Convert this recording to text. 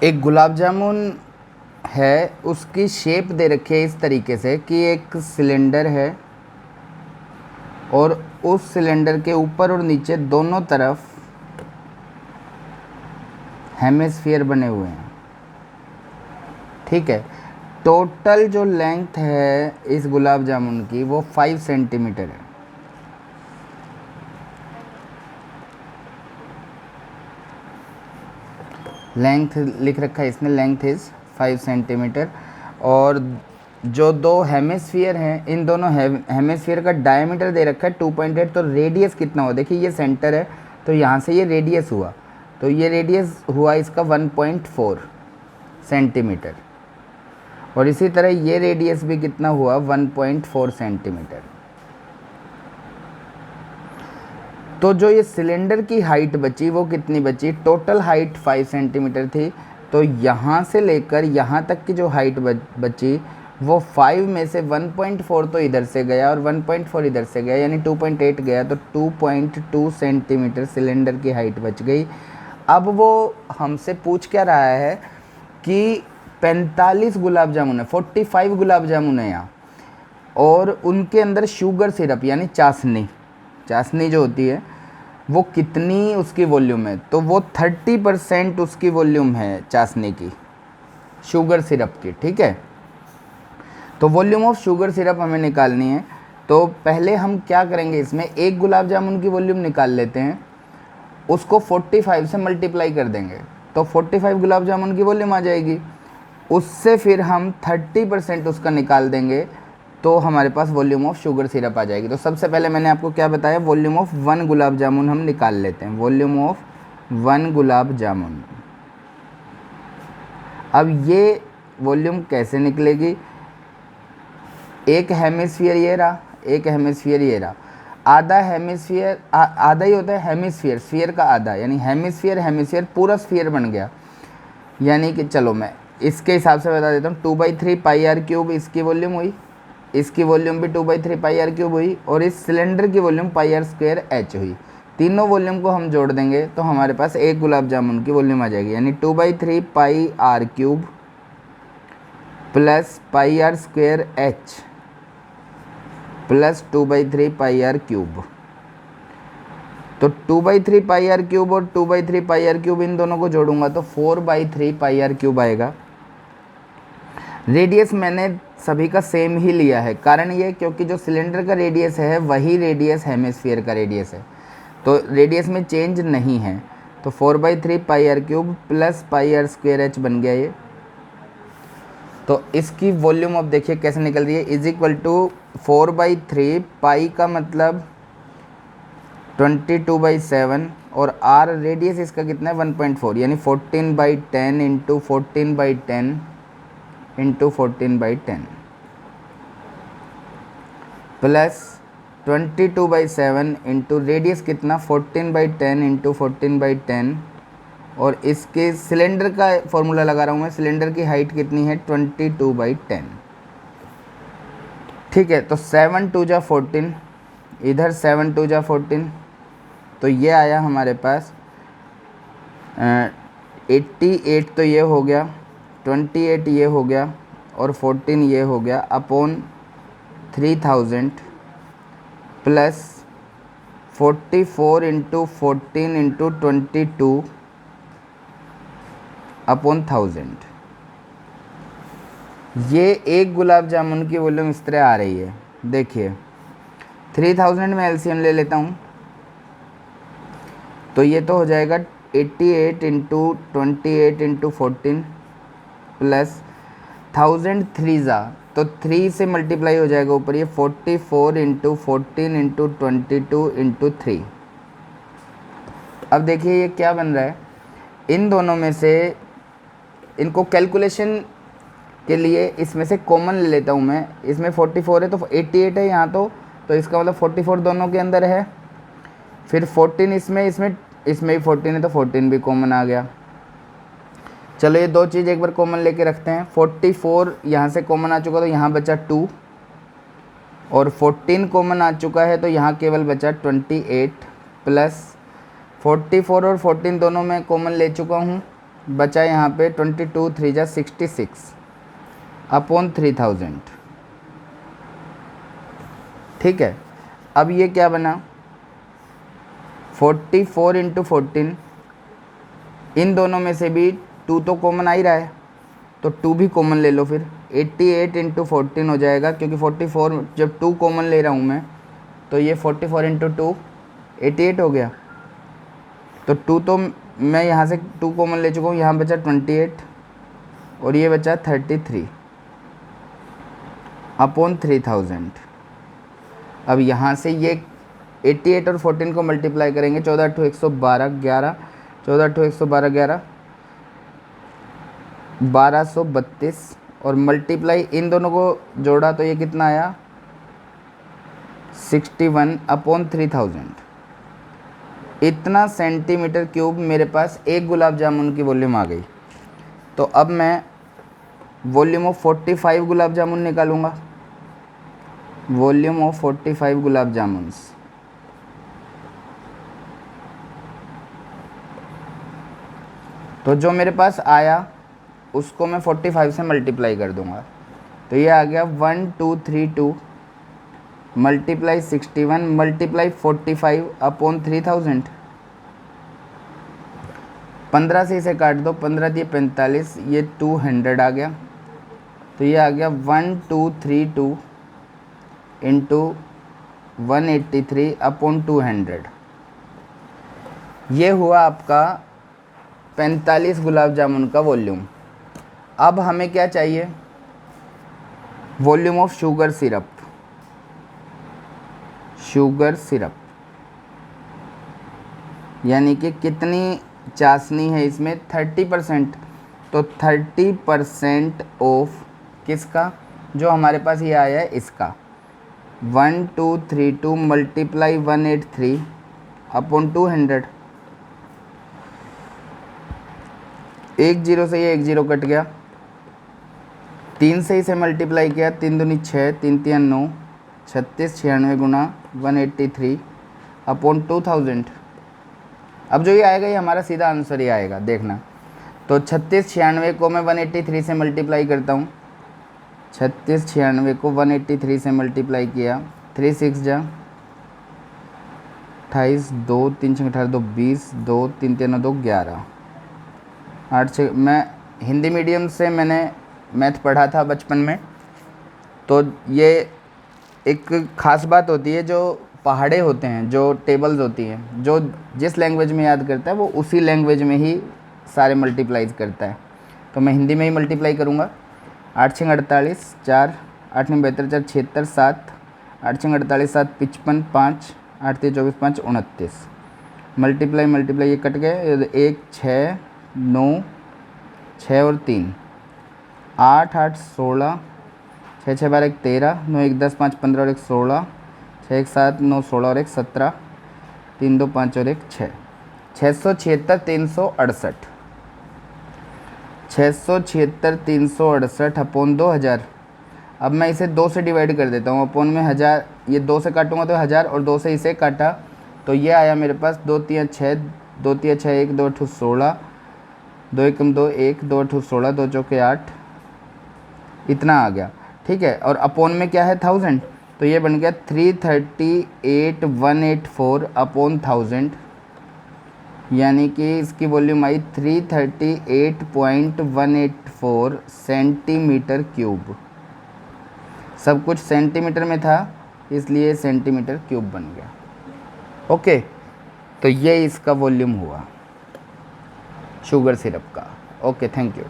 एक गुलाब जामुन है, उसकी शेप दे रखी है इस तरीके से कि एक सिलेंडर है और उस सिलेंडर के ऊपर और नीचे दोनों तरफ हेमिस्फीयर बने हुए हैं। ठीक है, टोटल जो लेंथ है इस गुलाब जामुन की वो 5 सेंटीमीटर है। लेंथ लिख रखा है इसने, लेंथ इज़ 5 सेंटीमीटर। और जो दो हेमिस्फीयर हैं, इन दोनों हेमिस्फीयर का डायमीटर दे रखा है 2.8। तो रेडियस कितना हुआ, देखिए ये सेंटर है तो यहाँ से ये रेडियस हुआ, तो ये रेडियस हुआ इसका 1.4 सेंटीमीटर। और इसी तरह ये रेडियस भी कितना हुआ, 1.4 सेंटीमीटर। तो जो ये सिलेंडर की हाइट बची वो कितनी बची, टोटल हाइट 5 सेंटीमीटर थी, तो यहाँ से लेकर यहाँ तक की जो हाइट बची वो 5 में से 1.4 तो इधर से गया और 1.4 इधर से गया, यानी 2.8 गया, तो 2.2 सेंटीमीटर सिलेंडर की हाइट बच गई। अब वो हमसे पूछ क्या रहा है कि 45 गुलाब जामुन है, 45 गुलाब जामुन है यहाँ, और उनके अंदर शुगर सिरप यानी चाशनी जो होती है वो कितनी उसकी वॉल्यूम है, तो वो 30% उसकी वॉल्यूम है चाशनी की, शुगर सिरप की। ठीक है, तो वॉल्यूम ऑफ शुगर सिरप हमें निकालनी है। तो पहले हम क्या करेंगे, इसमें एक गुलाब जामुन की वॉल्यूम निकाल लेते हैं, उसको 45 से मल्टीप्लाई कर देंगे तो 45 गुलाब जामुन की वॉल्यूम आ जाएगी। उससे फिर हम 30% उसका निकाल देंगे तो हमारे पास वॉल्यूम ऑफ शुगर सिरप आ जाएगी। तो सबसे पहले मैंने आपको क्या बताया, वॉल्यूम ऑफ 1 गुलाब जामुन हम निकाल लेते हैं, वॉल्यूम ऑफ 1 गुलाब जामुन। अब ये वॉल्यूम कैसे निकलेगी, एक हेमिस्फीयर ये रहा, एक हेमिस्फीयर ये रहा, आधा हेमिस्फीयर आधा ही होता है हेमिस्फीयर, स्फीयर का आधा, यानी हेमिस्फीयर पूरा स्फीयर बन गया। यानी कि चलो मैं इसके हिसाब से बता देता हूँ, 2/3 पाई आर क्यूब इसकी वॉल्यूम हुई, इसकी वॉल्यूम भी 2/3 पाई आर क्यूब हुई, और इस सिलेंडर की volume pi r square h हुई। तीनों वॉल्यूम को हम जोड़ देंगे तो हमारे पास एक गुलाब जामुन की वॉल्यूम आ जाएगी, यानी 2/3 pi r cube plus pi r square h plus 2/3 pi r cube. तो 2/3 पाई आर क्यूब और 2/3 पाई आर क्यूब इन दोनों को जोड़ूंगा तो 4/3 पाई आर क्यूब आएगा। रेडियस मैंने सभी का सेम ही लिया है, कारण ये क्योंकि जो सिलेंडर का रेडियस है वही रेडियस हेमिस्फीयर का रेडियस है, तो रेडियस में चेंज नहीं है। तो 4/3 pi r cube plus pi r square h बन गया ये। तो इसकी वॉल्यूम अब देखिए कैसे निकल रही है, इज इक्वल टू 4/3 पाई का मतलब 22/7 और आर रेडियस इसका कितना है 1.4, यानी 14/10 into 14/10 into 14/10 plus 22/7 into radius कितना 14/10 इंटू 14/10, और इसके सिलेंडर का फॉर्मूला लगा रहा हूँ मैं, सिलेंडर की हाइट कितनी है 22/10। ठीक है, तो 7 2 जा 14, इधर 7 2 जा 14, तो ये आया हमारे पास 88, तो ये हो गया 28, ये हो गया और 14 ये हो गया, upon 3000 plus 44 into 14 into 22 upon 1000। ये एक गुलाब जामुन की वॉल्यूम इस तरह आ रही है। देखिए 3000 में एलसीएम ले लेता हूँ तो ये तो हो जाएगा 88 इंटू 28 इंटू 14 प्लस 1000 3 ज़ा, तो 3 से मल्टीप्लाई हो जाएगा ऊपर, ये 44 इंटू 14 इंटू 22 इंटू 3। अब देखिए ये क्या बन रहा है, इन दोनों में से इनको कैलकुलेशन के लिए इसमें से कॉमन ले लेता हूँ मैं, इसमें 44 है तो 88 है यहाँ, तो इसका मतलब 44 दोनों के अंदर है, फिर 14 इसमें भी 14 है तो 14 भी कॉमन आ गया। चलो ये दो चीज़ एक बार कॉमन लेके रखते हैं, 44 यहाँ से कॉमन आ चुका तो यहाँ बचा 2, और 14 कॉमन आ चुका है तो यहाँ केवल बचा 28, प्लस 44 और 14 दोनों में कॉमन ले चुका हूँ बचा यहाँ पे 22 3 जा 66 अपॉन 3000। ठीक है, अब ये क्या बना 44 इंटू 14, इन दोनों में से भी 2 तो कॉमन आ ही रहा है, तो 2 भी कॉमन ले लो फिर। 88 इंटू 14 हो जाएगा, क्योंकि 44 जब 2 कॉमन ले रहा हूँ मैं, तो ये 44 इंटू 2 88 हो गया। तो 2 तो मैं यहाँ से 2 कॉमन ले चुका हूँ, यहाँ बचा 28 और ये बचा 33 अपॉन 3000। अब यहाँ से ये 88 और 14 को मल्टीप्लाई करेंगे, 14 8 112 11, 14 8 112 11 1232, और मल्टीप्लाई इन दोनों को जोड़ा तो ये कितना आया 61 अपॉन 3000। इतना सेंटीमीटर क्यूब मेरे पास एक गुलाब जामुन की वॉल्यूम आ गई। तो अब मैं वॉल्यूम ऑफ 45 गुलाब जामुन निकालूंगा, वॉल्यूम ऑफ 45 गुलाब जामुन्स। तो जो मेरे पास आया उसको मैं 45 से मल्टीप्लाई कर दूंगा, तो ये आ गया 1232 मल्टीप्लाई 61 मल्टीप्लाई 45 अपॉन 3000। 15 से इसे काट दो, 15 दिए 45, ये 200 आ गया। तो ये आ गया 1232 इंटू 183 अपॉन 200। ये हुआ आपका 45 गुलाब जामुन का वॉल्यूम। अब हमें क्या चाहिए, volume of sugar syrup. Sugar syrup यानी कि कितनी चाशनी है इसमें, 30%। तो 30% ऑफ किसका, जो हमारे पास ये आया है इसका, 1232 मल्टीप्लाई 183 अपॉन 200। 1 0 से ये 1 0 कट गया, 3 से इसे मल्टीप्लाई किया, 3 दूनी 6 3 3 9 36 96 गुना 183 अपॉन 2000। अब जो ये आएगा ये हमारा सीधा आंसर ही आएगा, देखना। तो 36 96 को मैं 183 से मल्टीप्लाई करता हूँ, 36 96 को 183 से मल्टीप्लाई किया, 3 6 जा 28 2 3 6 18 2 20 2 3 3 2 11 8 6। मैं हिंदी मीडियम से मैंने मैथ पढ़ा था बचपन में, तो ये एक ख़ास बात होती है, जो पहाड़े होते हैं, जो टेबल्स होती हैं, जो जिस लैंग्वेज में याद करता है वो उसी लैंग्वेज में ही सारे मल्टीप्लाइज करता है। तो मैं हिंदी में ही मल्टीप्लाई करूँगा। 8 6 48 4 8 9 72 4 76 7 8 6 48 7 55 5 8 3 24 5 29 मल्टीप्लाई ये कट गए, 1 6 9 6 और 3 8 8 16 6 6 12 1 13 9 1 10 5 15 और 1 16 6 1 7 9 16 और 1 17 3 2 5 और 1 6 676 368 676 368 अपॉन 2000। अब मैं इसे 2 से डिवाइड कर देता हूँ, अपॉन में 1000, ये 2 से काटूंगा तो 1000 और 2 से इसे काटा तो ये आया मेरे पास 2 3 6 2 3 6 1 2 8 16 2 1 2 1 2 8 16 2 4 8, इतना आ गया। ठीक है, और अपॉन में क्या है 1000, तो ये बन गया 338184 अपॉन 1000, यानी कि इसकी वॉल्यूम आई 338.184 सेंटीमीटर क्यूब। सब कुछ सेंटीमीटर में था इसलिए सेंटीमीटर क्यूब बन गया। ओके, तो ये इसका वॉल्यूम हुआ शुगर सिरप का। Okay, thank you.